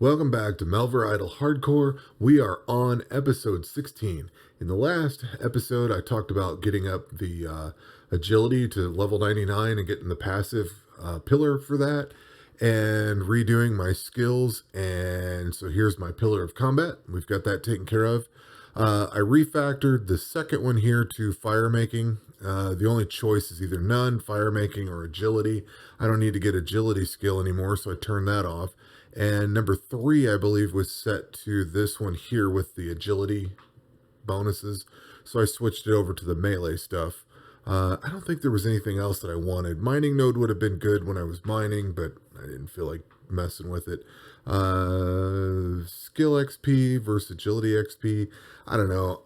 Welcome back to Melvor Idle Hardcore. We are on episode 16. In the last episode, I talked about getting up the agility to level 99 and getting the passive pillar for that and redoing my skills. And so here's my pillar of combat. We've got that taken care of. I refactored the second one here to fire making. The only choice is either none, fire making, or agility. I don't need to get agility skill anymore, so I turned that off. And number 3, I believe, was set to this one here with the agility bonuses. So I switched it over to the melee stuff. I don't think there was anything else that I wanted. Mining node would have been good when I was mining, but I didn't feel like messing with it. Skill XP versus agility XP. I don't know.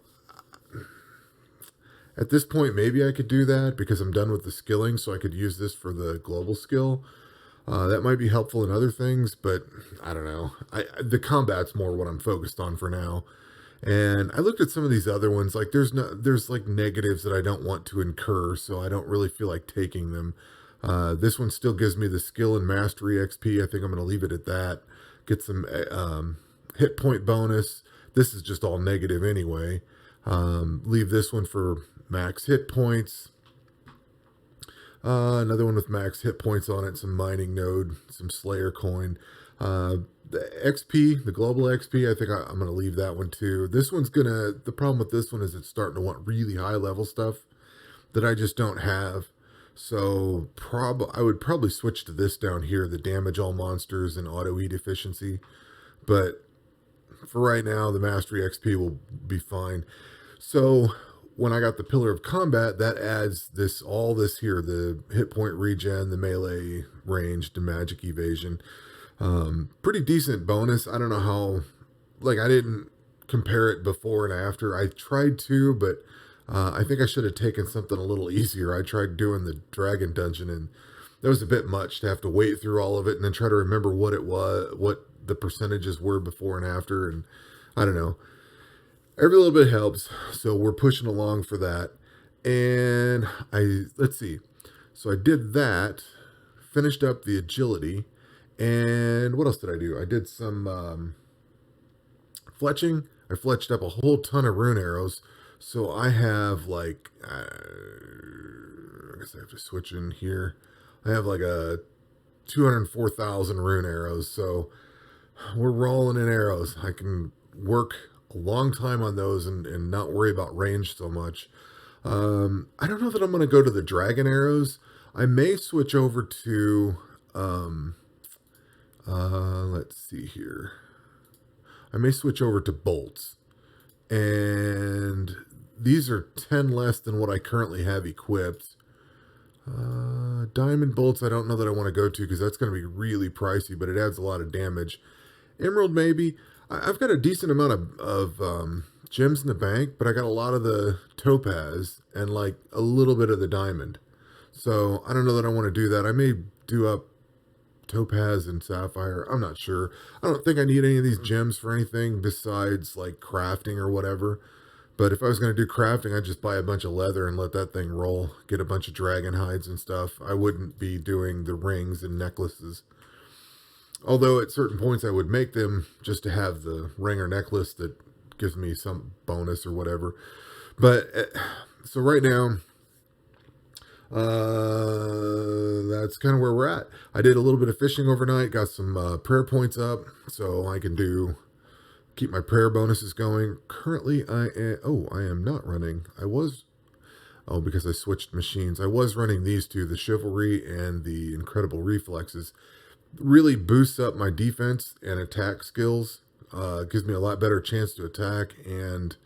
At this point, maybe I could do that because I'm done with the skilling, so I could use this for the global skill. That might be helpful in other things, but I don't know. The combat's more what I'm focused on for now. And I looked at some of these other ones. Like there's like negatives that I don't want to incur, so I don't really feel like taking them. This one still gives me the skill and mastery XP. I think I'm going to leave it at that. Get some hit point bonus. This is just all negative anyway. Leave this one for max hit points. Another one with max hit points on it, some mining node, some Slayer coin. The XP, the global XP, I think I'm going to leave that one too. The problem with this one is it's starting to want really high level stuff that I just don't have. So I would probably switch to this down here, the damage all monsters and auto eat efficiency. But for right now, the mastery XP will be fine. So when I got the pillar of combat, that adds all this here, the hit point regen, the melee ranged, and magic evasion. Pretty decent bonus. I don't know how, I didn't compare it before and after. I tried to, but I think I should have taken something a little easier. I tried doing the dragon dungeon, and that was a bit much to have to wait through all of it and then try to remember what it was, what the percentages were before and after. And I don't know. Every little bit helps, so we're pushing along for that. And let's see. So I did that, finished up the agility, and what else did I do? I did some fletching. I fletched up a whole ton of rune arrows. So I have I guess I have to switch in here. I have like a 204,000 rune arrows. So we're rolling in arrows. I can work a long time on those and not worry about range so much. I don't know that I'm going to go to the dragon arrows. I may switch over to, let's see here. I may switch over to bolts. And these are 10 less than what I currently have equipped. Diamond bolts, I don't know that I want to go to because that's going to be really pricey, but it adds a lot of damage. Emerald, maybe. I've got a decent amount of gems in the bank, but I got a lot of the topaz and like a little bit of the diamond. So I don't know that I want to do that. I may do up topaz and sapphire. I'm not sure. I don't think I need any of these gems for anything besides like crafting or whatever. But if I was going to do crafting, I'd just buy a bunch of leather and let that thing roll. Get a bunch of dragon hides and stuff. I wouldn't be doing the rings and necklaces. Although at certain points I would make them just to have the ring or necklace that gives me some bonus or whatever. But so right now, that's kind of where we're at. I did a little bit of fishing overnight, got some prayer points up, so I can keep my prayer bonuses going. Currently, I am not running. Because I switched machines. I was running these two, the chivalry and the incredible reflexes. Really boosts up my defense and attack skills. Gives me a lot better chance to attack, and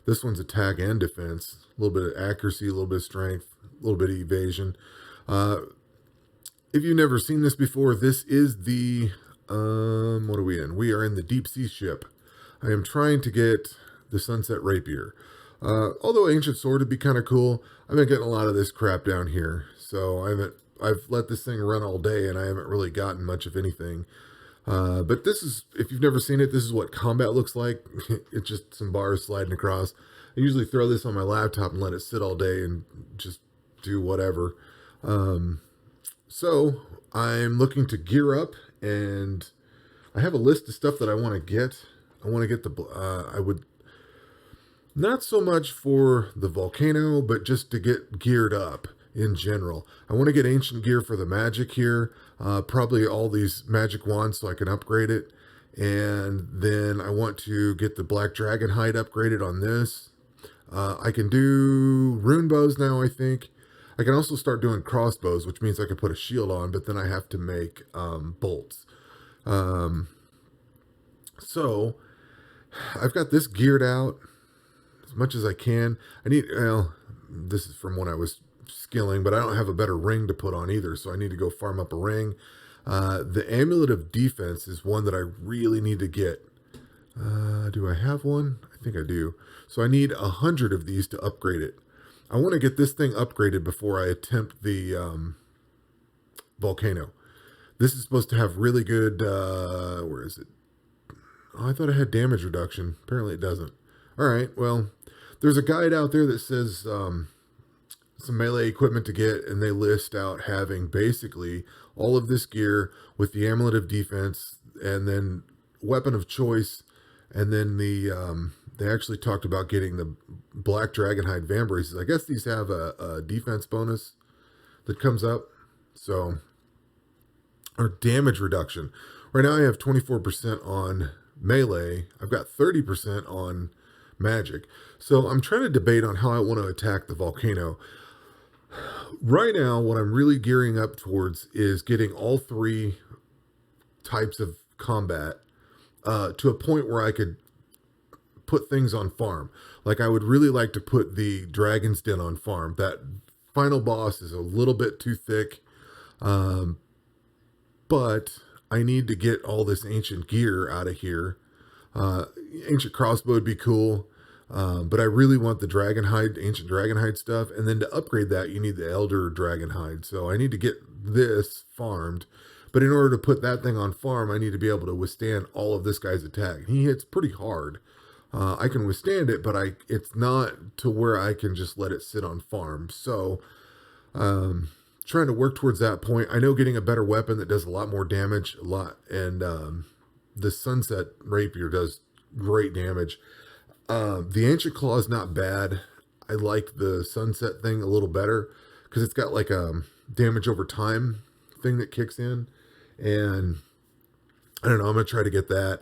this one's attack and defense. A little bit of accuracy, a little bit of strength, a little bit of evasion. If you've never seen this before, this is the what are we in? We are in the deep sea ship. I am trying to get the sunset rapier. Although ancient sword would be kind of cool, I've been getting a lot of this crap down here, so I've let this thing run all day and I haven't really gotten much of anything. But if you've never seen it, this is what combat looks like. It's just some bars sliding across. I usually throw this on my laptop and let it sit all day and just do whatever. So I'm looking to gear up and I have a list of stuff that I want to get. I want to get I would, not so much for the Volcano, but just to get geared up in general. I want to get ancient gear for the magic here. Probably all these magic wands so I can upgrade it. And then I want to get the black dragon hide upgraded on this. I can do rune bows now, I think. I can also start doing crossbows, which means I can put a shield on, but then I have to make bolts. So I've got this geared out as much as I can. I need, well, this is from when I was skilling, but I don't have a better ring to put on either, so I need to go farm up a ring. The amulet of defense is one that I really need to get. Do I have one? I think I do. So I need 100 of these to upgrade it. I want to get this thing upgraded before I attempt the Volcano. This is supposed to have really good, where is it? Oh, I thought it had damage reduction. Apparently it doesn't. All right, well, there's a guide out there that says some melee equipment to get, and they list out having basically all of this gear with the amulet of defense, and then weapon of choice, and then they actually talked about getting the black dragonhide vambraces. I guess these have a defense bonus that comes up, so, or damage reduction. Right now I have 24% on melee. I've got 30% on magic. So I'm trying to debate on how I want to attack the Volcano. Right now, what I'm really gearing up towards is getting all three types of combat to a point where I could put things on farm. Like I would really like to put the Dragon's Den on farm. That final boss is a little bit too thick, but I need to get all this ancient gear out of here. Ancient crossbow would be cool, but I really want the ancient dragonhide stuff. And then to upgrade that, you need the elder dragonhide. So I need to get this farmed. But in order to put that thing on farm, I need to be able to withstand all of this guy's attack. He hits pretty hard. I can withstand it, but it's not to where I can just let it sit on farm. So, trying to work towards that point. I know getting a better weapon that does a lot more damage, and the Sunset Rapier does great damage. The Ancient Claw is not bad. I like the Sunset thing a little better because it's got like a damage over time thing that kicks in, and I don't know, I'm gonna try to get that.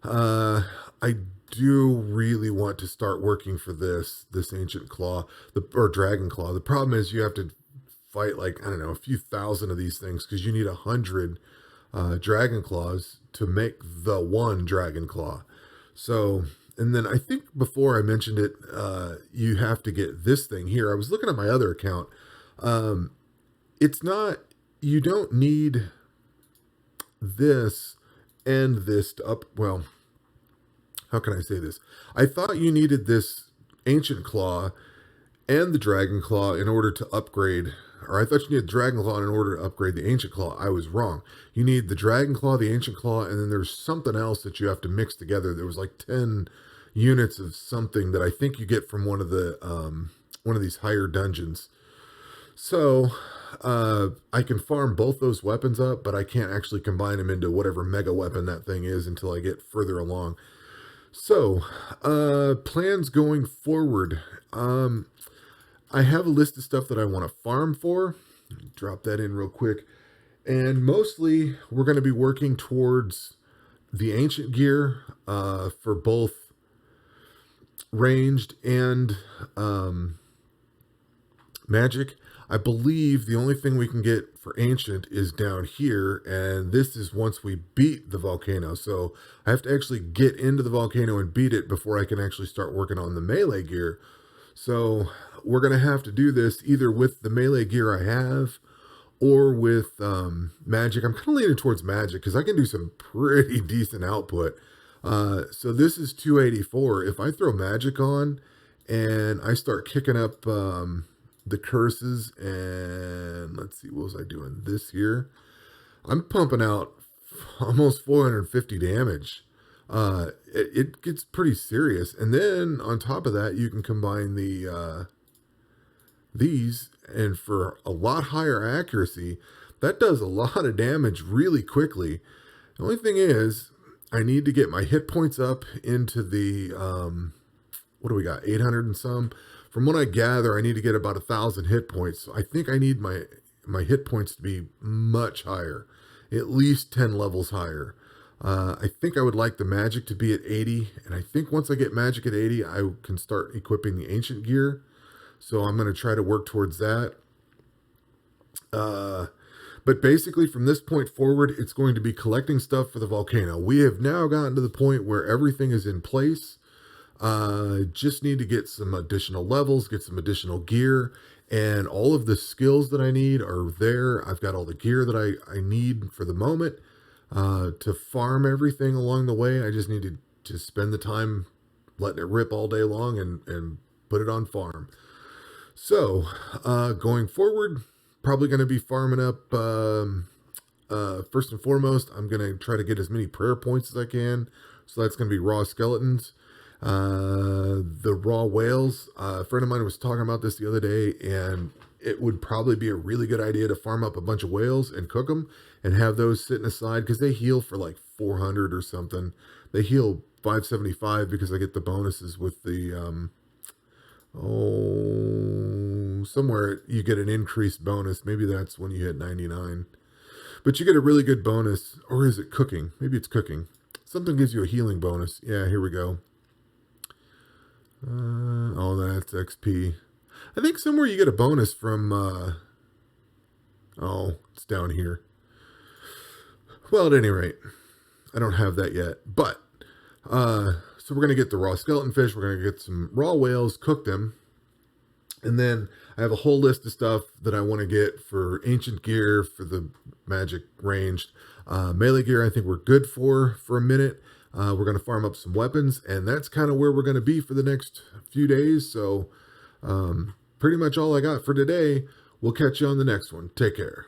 I do really want to start working for this Ancient Claw, or Dragon Claw. The problem is you have to fight like, I don't know, a few thousand of these things because you need 100 Dragon Claws to make the one Dragon Claw. So, and then I think before I mentioned it, you have to get this thing here. I was looking at my other account. It's not, you don't need this and this to well, how can I say this? I thought you needed this Ancient Claw and the Dragon Claw in order to upgrade, or I thought you needed Dragon Claw in order to upgrade the Ancient Claw. I was wrong. You need the Dragon Claw, the Ancient Claw, and then there's something else that you have to mix together. There was like 10 units of something that I think you get from one of these higher dungeons. So I can farm both those weapons up, but I can't actually combine them into whatever mega weapon that thing is until I get further along. So, plans going forward. I have a list of stuff that I want to farm for. Drop that in real quick. And mostly, we're going to be working towards the ancient gear for both ranged and magic. I believe the only thing we can get for ancient is down here, and this is once we beat the Volcano. So I have to actually get into the Volcano and beat it before I can actually start working on the melee gear. So we're going to have to do this either with the melee gear I have or with magic. I'm kind of leaning towards magic because I can do some pretty decent output. So this is 284. If I throw magic on and I start kicking up the curses, and let's see, what was I doing this here? I'm pumping out almost 450 damage. It gets pretty serious. And then on top of that, you can combine these, and for a lot higher accuracy, that does a lot of damage really quickly. The only thing is, I need to get my hit points up into the what do we got? 800 and some. From what I gather, I need to get about 1,000 hit points. So I think I need my hit points to be much higher, at least 10 levels higher. I think I would like the magic to be at 80, and I think once I get magic at 80, I can start equipping the ancient gear. So I'm going to try to work towards that. But basically, from this point forward, it's going to be collecting stuff for the volcano. We have now gotten to the point where everything is in place. Just need to get some additional levels, get some additional gear, and all of the skills that I need are there. I've got all the gear that I need for the moment to farm everything along the way. I just need to spend the time letting it rip all day long and put it on farm. So, going forward, probably going to be farming up, first and foremost, I'm going to try to get as many prayer points as I can. So that's going to be raw skeletons. The raw whales, a friend of mine was talking about this the other day, and it would probably be a really good idea to farm up a bunch of whales and cook them and have those sitting aside because they heal for like 400 or something. They heal 575 because I get the bonuses with the, somewhere you get an increased bonus. Maybe that's when you hit 99. But you get a really good bonus. Or is it cooking? Maybe it's cooking. Something gives you a healing bonus. Yeah, here we go. Oh, that's XP. I think somewhere you get a bonus from, oh, it's down here. Well, at any rate, I don't have that yet. But, so we're going to get the raw skeleton fish. We're going to get some raw whales, cook them. And then I have a whole list of stuff that I want to get for ancient gear, for the magic ranged. Melee gear, I think we're good for a minute. We're going to farm up some weapons, and that's kind of where we're going to be for the next few days. So pretty much all I got for today. We'll catch you on the next one. Take care.